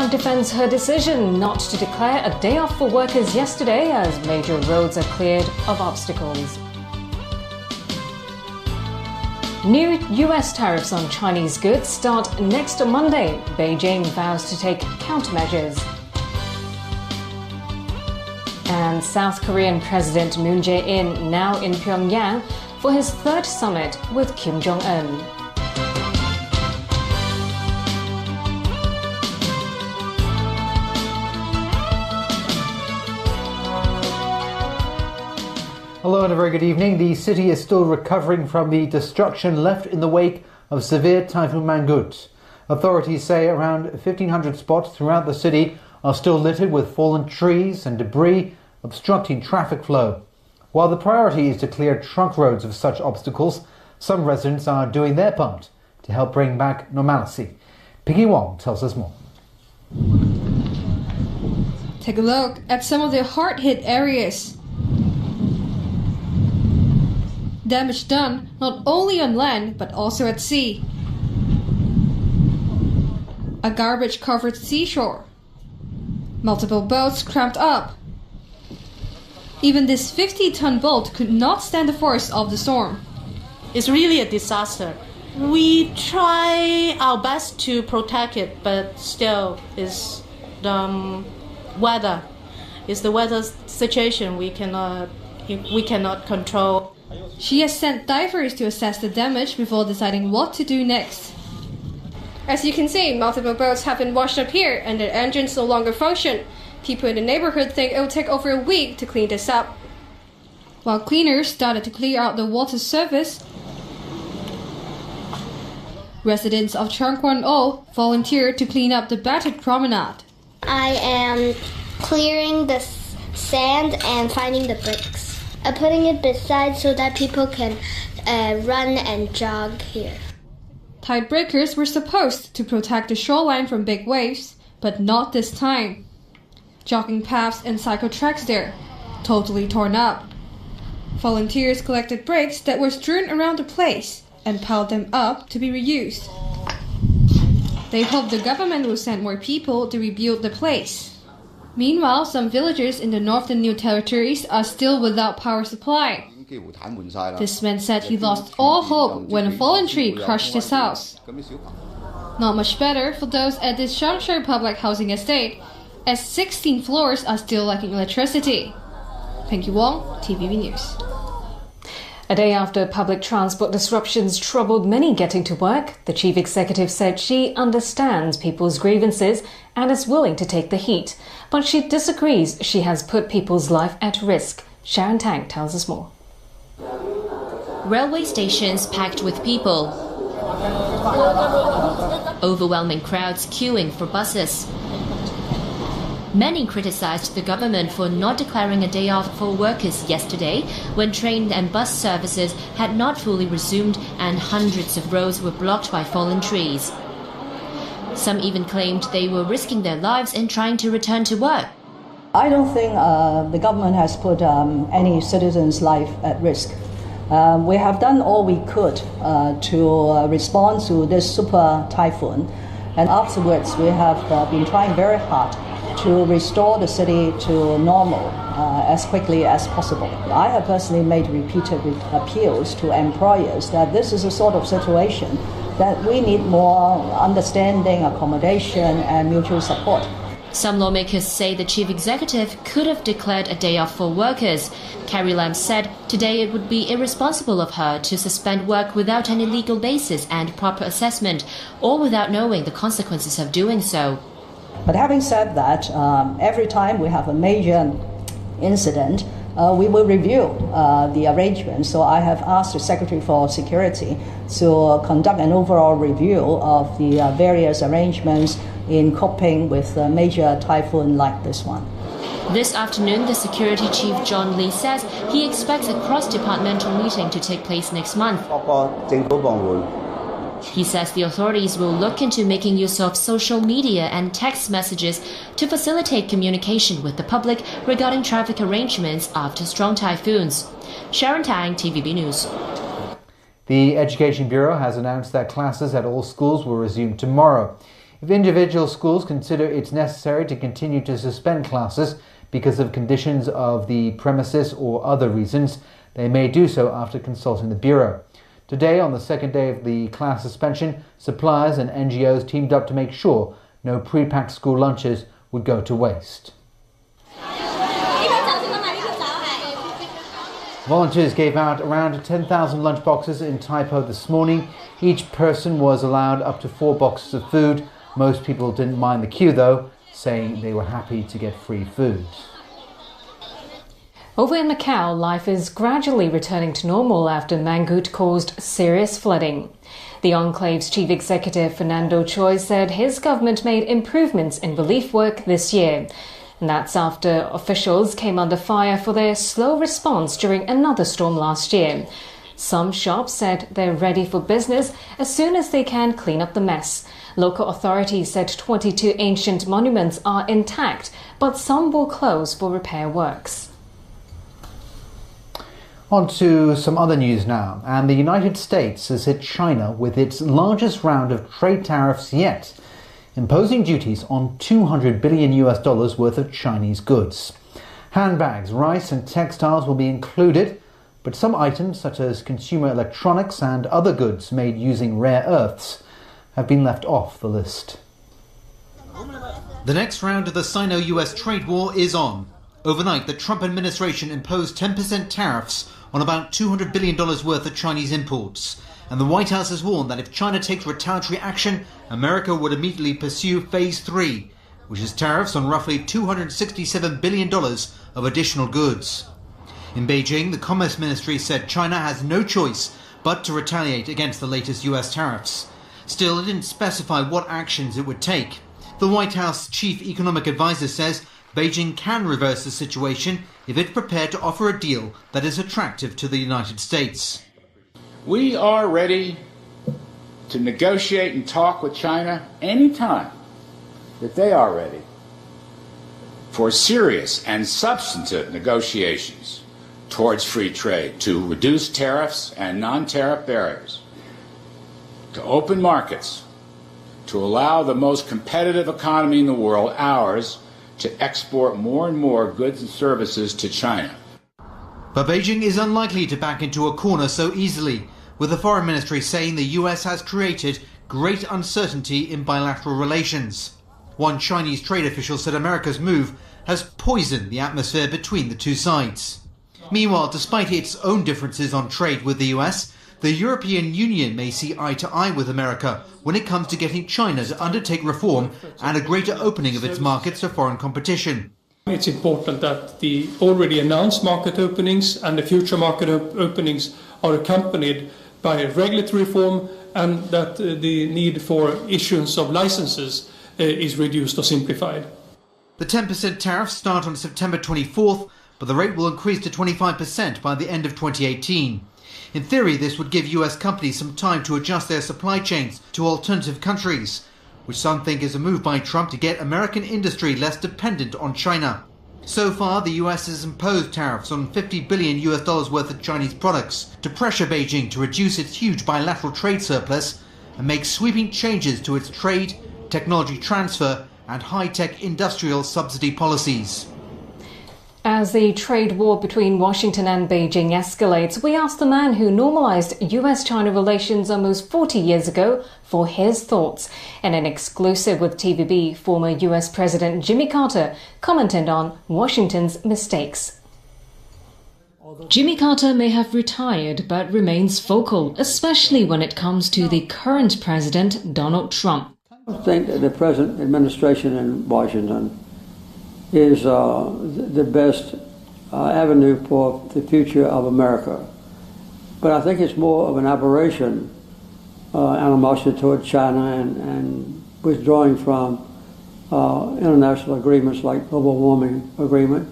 China defends her decision not to declare a day off for workers yesterday as major roads are cleared of obstacles. New US tariffs on Chinese goods start next Monday. Beijing vows to take countermeasures. And South Korean President Moon Jae-in now in Pyongyang for his third summit with Kim Jong-un. Hello and a very good evening. The city is still recovering from the destruction left in the wake of severe Typhoon Mangkhut. Authorities say around 1,500 spots throughout the city are still littered with fallen trees and debris obstructing traffic flow. While the priority is to clear trunk roads of such obstacles, some residents are doing their part to help bring back normalcy. Piggy Wong tells us more. Take a look at some of the hard-hit areas. Damage done not only on land but also at sea. A garbage-covered seashore. Multiple boats cramped up. Even this 50-ton boat could not stand the force of the storm. It's really a disaster. We try our best to protect it, but still, it's the weather. It's the weather situation we cannot control. She has sent divers to assess the damage before deciding what to do next. As you can see, multiple boats have been washed up here and their engines no longer function. People in the neighborhood think it will take over a week to clean this up. While cleaners started to clear out the water surface, residents of Changkwon-o volunteered to clean up the battered promenade. I am clearing the sand and finding the bricks. I'm putting it beside so that people can run and jog here. Tide breakers were supposed to protect the shoreline from big waves, but not this time. Jogging paths and cycle tracks there, totally torn up. Volunteers collected bricks that were strewn around the place and piled them up to be reused. They hope the government will send more people to rebuild the place. Meanwhile, some villagers in the northern New Territories are still without power supply. This man said he lost all hope when a fallen tree crushed his house. Not much better for those at this Shangshui public housing estate, as 16 floors are still lacking electricity. Pinky Wong, TVB News. A day after public transport disruptions troubled many getting to work, the chief executive said she understands people's grievances and is willing to take the heat. But she disagrees she has put people's life at risk. Sharon Tang tells us more. Railway stations packed with people. Overwhelming crowds queuing for buses. Many criticized the government for not declaring a day off for workers yesterday when train and bus services had not fully resumed and hundreds of roads were blocked by fallen trees. Some even claimed they were risking their lives in trying to return to work. I don't think the government has put any citizen's life at risk. We have done all we could to respond to this super typhoon, and afterwards we have been trying very hard to restore the city to normal as quickly as possible. I have personally made repeated appeals to employers that this is a sort of situation that we need more understanding, accommodation, and mutual support. Some lawmakers say the chief executive could have declared a day off for workers. Carrie Lam said today it would be irresponsible of her to suspend work without any legal basis and proper assessment, or without knowing the consequences of doing so. But having said that, every time we have a major incident, we will review the arrangements. So I have asked the Secretary for Security to conduct an overall review of the various arrangements in coping with a major typhoon like this one. This afternoon, the security chief John Lee says he expects a cross-departmental meeting to take place next month. He says the authorities will look into making use of social media and text messages to facilitate communication with the public regarding traffic arrangements after strong typhoons. Sharon Tang, TVB News. The Education Bureau has announced that classes at all schools will resume tomorrow. If individual schools consider it's necessary to continue to suspend classes because of conditions of the premises or other reasons, they may do so after consulting the Bureau. Today, on the second day of the class suspension, suppliers and NGOs teamed up to make sure no pre-packed school lunches would go to waste. Volunteers gave out around 10,000 lunchboxes in Taipo this morning. Each person was allowed up to 4 boxes of food. Most people didn't mind the queue though, saying they were happy to get free food. Over in Macau, life is gradually returning to normal after Mangkhut caused serious flooding. The enclave's chief executive, Fernando Choi, said his government made improvements in relief work this year. And that's after officials came under fire for their slow response during another storm last year. Some shops said they're ready for business as soon as they can clean up the mess. Local authorities said 22 ancient monuments are intact, but some will close for repair works. On to some other news now, and the United States has hit China with its largest round of trade tariffs yet, imposing duties on $200 billion worth of Chinese goods. Handbags, rice and textiles will be included, but some items such as consumer electronics and other goods made using rare earths have been left off the list. The next round of the Sino-US trade war is on. Overnight, the Trump administration imposed 10% tariffs on about $200 billion worth of Chinese imports. And the White House has warned that if China takes retaliatory action, America would immediately pursue Phase 3, which is tariffs on roughly $267 billion of additional goods. In Beijing, the Commerce Ministry said China has no choice but to retaliate against the latest US tariffs. Still, it didn't specify what actions it would take. The White House chief economic advisor says Beijing can reverse the situation if it's prepared to offer a deal that is attractive to the United States. We are ready to negotiate and talk with China anytime that they are ready for serious and substantive negotiations towards free trade, to reduce tariffs and non-tariff barriers, to open markets, to allow the most competitive economy in the world, ours, to export more and more goods and services to China. But Beijing is unlikely to back into a corner so easily, with the Foreign Ministry saying the US has created great uncertainty in bilateral relations. One Chinese trade official said America's move has poisoned the atmosphere between the two sides. Meanwhile, despite its own differences on trade with the US, the European Union may see eye to eye with America when it comes to getting China to undertake reform and a greater opening of its markets to foreign competition. It's important that the already announced market openings and the future market openings are accompanied by regulatory reform, and that the need for issuance of licenses is reduced or simplified. The 10% tariffs start on September 24th, but the rate will increase to 25% by the end of 2018. In theory, this would give US companies some time to adjust their supply chains to alternative countries, which some think is a move by Trump to get American industry less dependent on China. So far, the US has imposed tariffs on $50 billion worth of Chinese products to pressure Beijing to reduce its huge bilateral trade surplus and make sweeping changes to its trade, technology transfer and high-tech industrial subsidy policies. As the trade war between Washington and Beijing escalates, we asked the man who normalized US-China relations almost 40 years ago for his thoughts. In an exclusive with TVB, former US President Jimmy Carter commented on Washington's mistakes. Jimmy Carter may have retired but remains vocal, especially when it comes to the current president, Donald Trump. I think that the present administration in Washington is the best avenue for the future of America. But I think it's more of an aberration, animosity toward China and withdrawing from international agreements like global warming agreement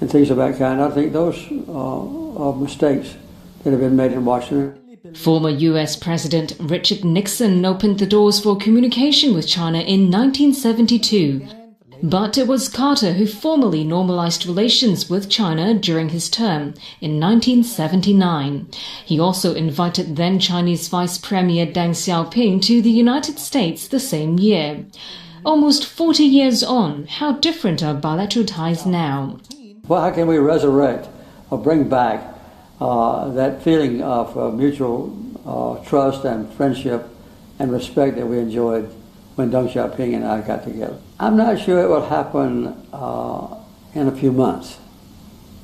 and things of that kind. I think those are mistakes that have been made in Washington. Former US President Richard Nixon opened the doors for communication with China in 1972. But it was Carter who formally normalized relations with China during his term in 1979. He also invited then Chinese Vice Premier Deng Xiaoping to the United States the same year. Almost 40 years on, how different are bilateral ties now? Well, how can we resurrect or bring back that feeling of mutual trust and friendship and respect that we enjoyed when Deng Xiaoping and I got together? I'm not sure it will happen in a few months,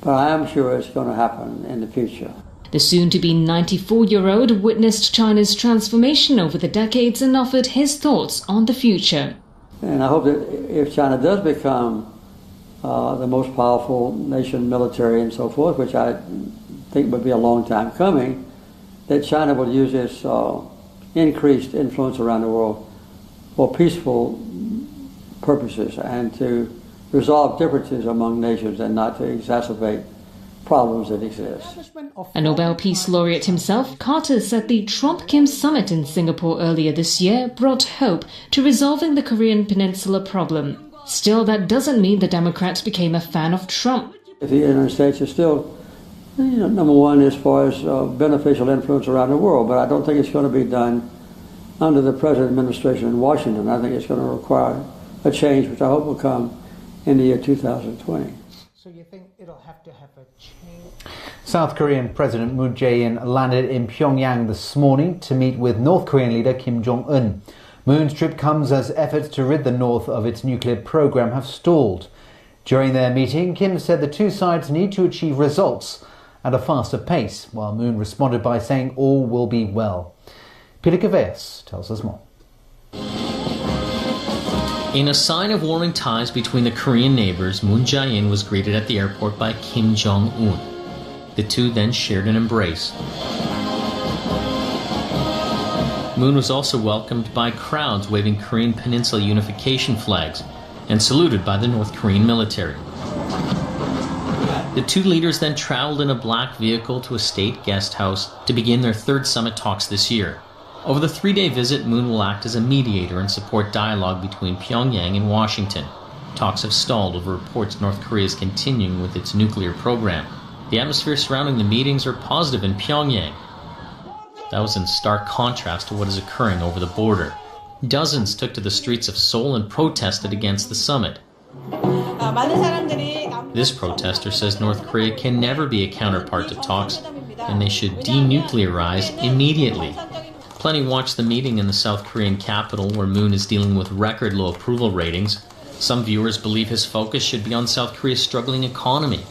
but I am sure it's going to happen in the future. The soon-to-be 94-year-old witnessed China's transformation over the decades and offered his thoughts on the future. And I hope that if China does become the most powerful nation, military and so forth, which I think would be a long time coming, that China will use its increased influence around the world for peaceful purposes and to resolve differences among nations and not to exacerbate problems that exist. A Nobel Peace Laureate himself, Carter said the Trump-Kim summit in Singapore earlier this year brought hope to resolving the Korean Peninsula problem. Still, that doesn't mean the Democrats became a fan of Trump. The United States is still number one as far as beneficial influence around the world, but I don't think it's going to be done under the present administration in Washington. I think it's going to require a change, which I hope will come in the year 2020. So you think it'll have to have a change? South Korean President Moon Jae-in landed in Pyongyang this morning to meet with North Korean leader Kim Jong-un. Moon's trip comes as efforts to rid the North of its nuclear program have stalled. During their meeting, Kim said the two sides need to achieve results at a faster pace, while Moon responded by saying all will be well. Peter Caveas tells us more. In a sign of warming ties between the Korean neighbors, Moon Jae-in was greeted at the airport by Kim Jong-un. The two then shared an embrace. Moon was also welcomed by crowds waving Korean Peninsula unification flags and saluted by the North Korean military. The two leaders then traveled in a black vehicle to a state guest house to begin their third summit talks this year. Over the three-day visit, Moon will act as a mediator and support dialogue between Pyongyang and Washington. Talks have stalled over reports North Korea is continuing with its nuclear program. The atmosphere surrounding the meetings are positive in Pyongyang. That was in stark contrast to what is occurring over the border. Dozens took to the streets of Seoul and protested against the summit. This protester says North Korea can never be a counterpart to talks, and they should denuclearize immediately. Plenty watched the meeting in the South Korean capital, where Moon is dealing with record low approval ratings. Some viewers believe his focus should be on South Korea's struggling economy.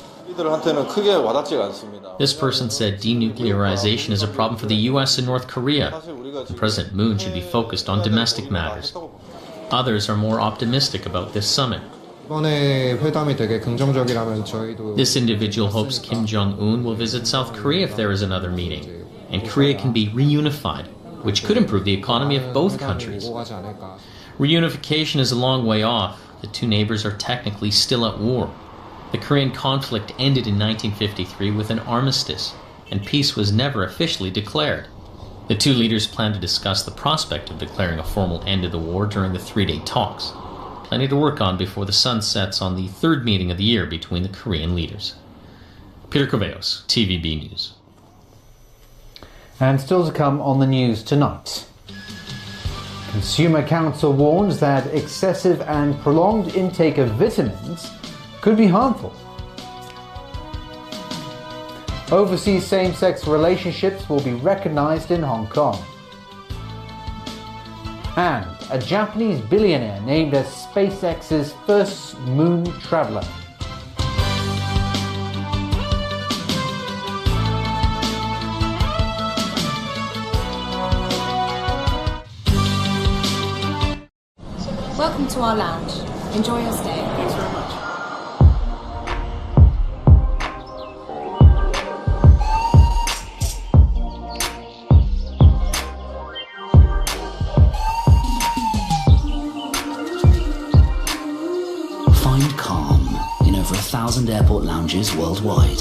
This person said denuclearization is a problem for the US and North Korea, and President Moon should be focused on domestic matters. Others are more optimistic about this summit. This individual hopes Kim Jong-un will visit South Korea if there is another meeting, and Korea can be reunified, which could improve the economy of both countries. Reunification is a long way off. The two neighbors are technically still at war. The Korean conflict ended in 1953 with an armistice, and peace was never officially declared. The two leaders plan to discuss the prospect of declaring a formal end to the war during the three-day talks. Plenty to work on before the sun sets on the third meeting of the year between the Korean leaders. Peter Caveos, TVB News. And still to come on the news tonight. Consumer Council warns that excessive and prolonged intake of vitamins could be harmful. Overseas same-sex relationships will be recognized in Hong Kong. And a Japanese billionaire named as SpaceX's first moon traveler. Welcome to our lounge. Enjoy your stay. Thanks very much. Find calm in over 1,000 airport lounges worldwide.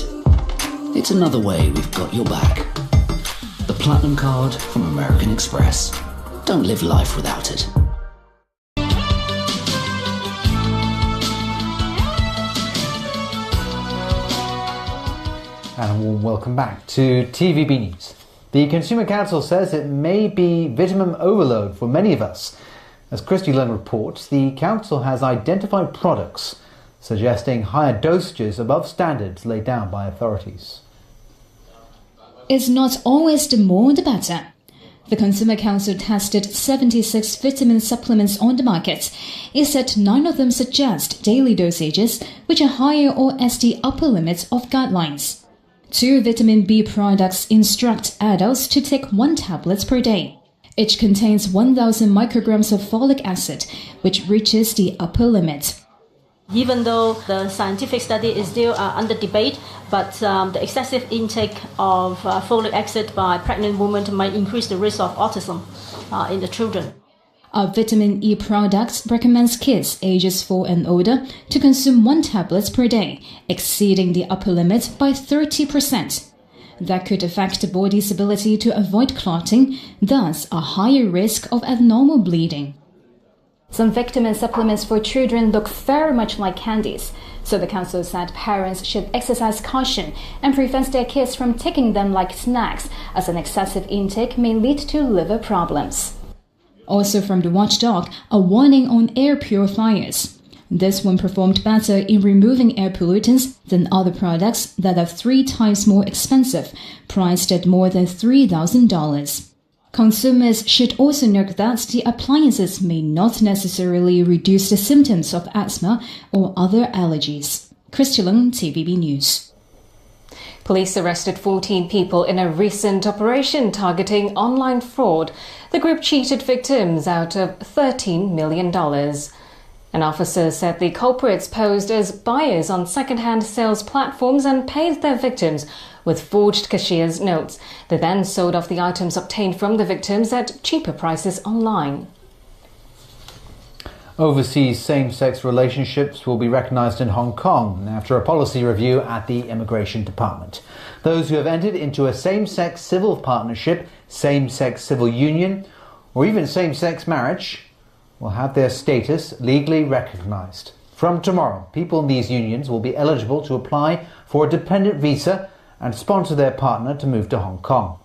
It's another way we've got your back. The Platinum Card from American Express. Don't live life without it. And a warm welcome back to TVB News. The Consumer Council says it may be vitamin overload for many of us. As Christy Lund reports, the Council has identified products suggesting higher dosages above standards laid down by authorities. It's not always the more the better. The Consumer Council tested 76 vitamin supplements on the market. It said 9 of them suggest daily dosages which are higher or at the upper limit of guidelines. 2 vitamin B products instruct adults to take 1 tablet per day. Each contains 1,000 micrograms of folic acid, which reaches the upper limit. Even though the scientific study is still under debate, but the excessive intake of folic acid by pregnant women might increase the risk of autism in the children. A vitamin E product recommends kids ages 4 and older to consume 1 tablet per day, exceeding the upper limit by 30%. That could affect the body's ability to avoid clotting, thus a higher risk of abnormal bleeding. Some vitamin supplements for children look very much like candies, so the council said parents should exercise caution and prevent their kids from taking them like snacks, as an excessive intake may lead to liver problems. Also from the watchdog, a warning on air purifiers. This one performed better in removing air pollutants than other products that are 3 times more expensive, priced at more than $3,000. Consumers should also note that the appliances may not necessarily reduce the symptoms of asthma or other allergies. Christy Lung, TVB News. Police arrested 14 people in a recent operation targeting online fraud. The group cheated victims out of $13 million. An officer said the culprits posed as buyers on second-hand sales platforms and paid their victims with forged cashier's notes. They then sold off the items obtained from the victims at cheaper prices online. Overseas same-sex relationships will be recognised in Hong Kong after a policy review at the Immigration Department. Those who have entered into a same-sex civil partnership, same-sex civil union, or even same-sex marriage will have their status legally recognised. From tomorrow, people in these unions will be eligible to apply for a dependent visa and sponsor their partner to move to Hong Kong.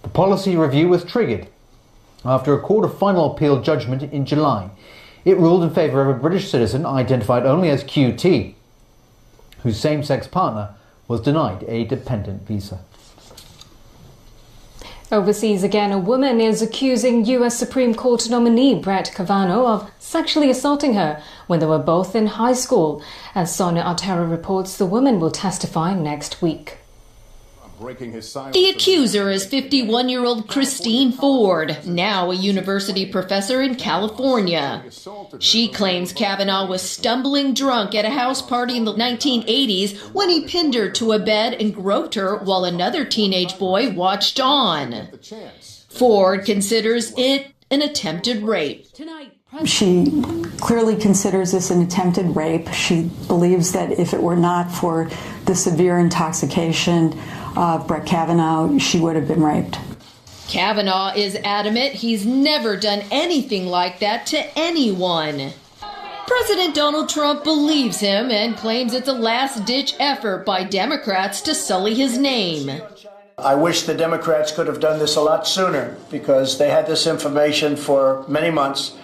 The policy review was triggered after a Court of Final Appeal judgment in July. It ruled in favour of a British citizen identified only as QT, whose same-sex partner was denied a dependent visa. Overseas again, a woman is accusing US Supreme Court nominee Brett Kavanaugh of sexually assaulting her when they were both in high school. As Sonia Artero reports, the woman will testify next week. The accuser is 51-year-old Christine Ford, now a university professor in California. She claims Kavanaugh was stumbling drunk at a house party in the 1980s when he pinned her to a bed and groped her while another teenage boy watched on. Ford considers it an attempted rape. She clearly considers this an attempted rape. She believes that if it were not for the severe intoxication of Brett Kavanaugh, she would have been raped. Kavanaugh is adamant he's never done anything like that to anyone. President Donald Trump believes him and claims it's a last-ditch effort by Democrats to sully his name. I wish the Democrats could have done this a lot sooner because they had this information for many months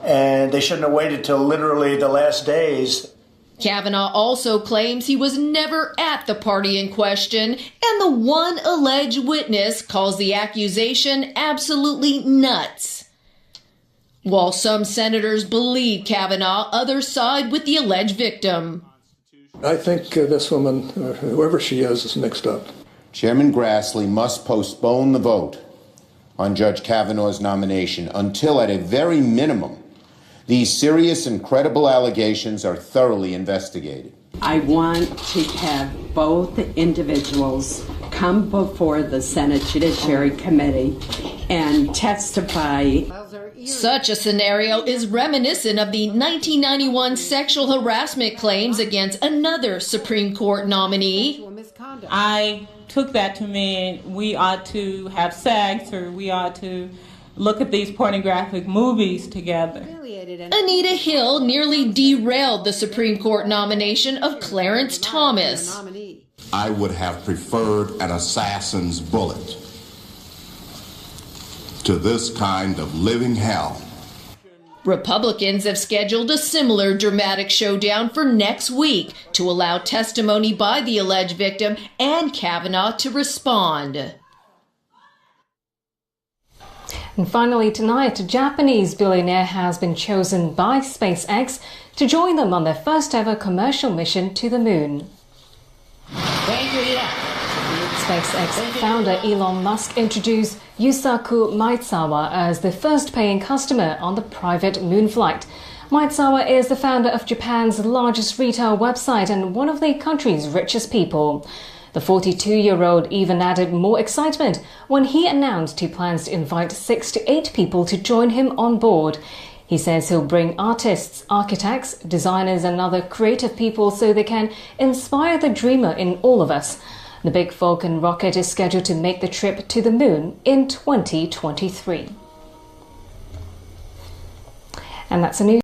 and they shouldn't have waited till literally the last days. Kavanaugh also claims he was never at the party in question, and the one alleged witness calls the accusation absolutely nuts. While some senators believe Kavanaugh, others side with the alleged victim. I think this woman, or whoever she is mixed up. Chairman Grassley must postpone the vote on Judge Kavanaugh's nomination until, at a very minimum, these serious and credible allegations are thoroughly investigated. I want to have both individuals come before the Senate Judiciary Committee and testify. Such a scenario is reminiscent of the 1991 sexual harassment claims against another Supreme Court nominee. I took that to mean we ought to have sex, or we ought to look at these pornographic movies together. Anita Hill nearly derailed the Supreme Court nomination of Clarence Thomas. I would have preferred an assassin's bullet to this kind of living hell. Republicans have scheduled a similar dramatic showdown for next week to allow testimony by the alleged victim and Kavanaugh to respond. And finally tonight, a Japanese billionaire has been chosen by SpaceX to join them on their first ever commercial mission to the moon. SpaceX founder Elon Musk introduced Yusaku Maezawa as the first paying customer on the private moon flight. Maezawa is the founder of Japan's largest retail website and one of the country's richest people. The 42-year-old even added more excitement when he announced he plans to invite 6 to 8 people to join him on board. He says he'll bring artists, architects, designers and other creative people so they can inspire the dreamer in all of us. The big Falcon rocket is scheduled to make the trip to the moon in 2023. And that's a news.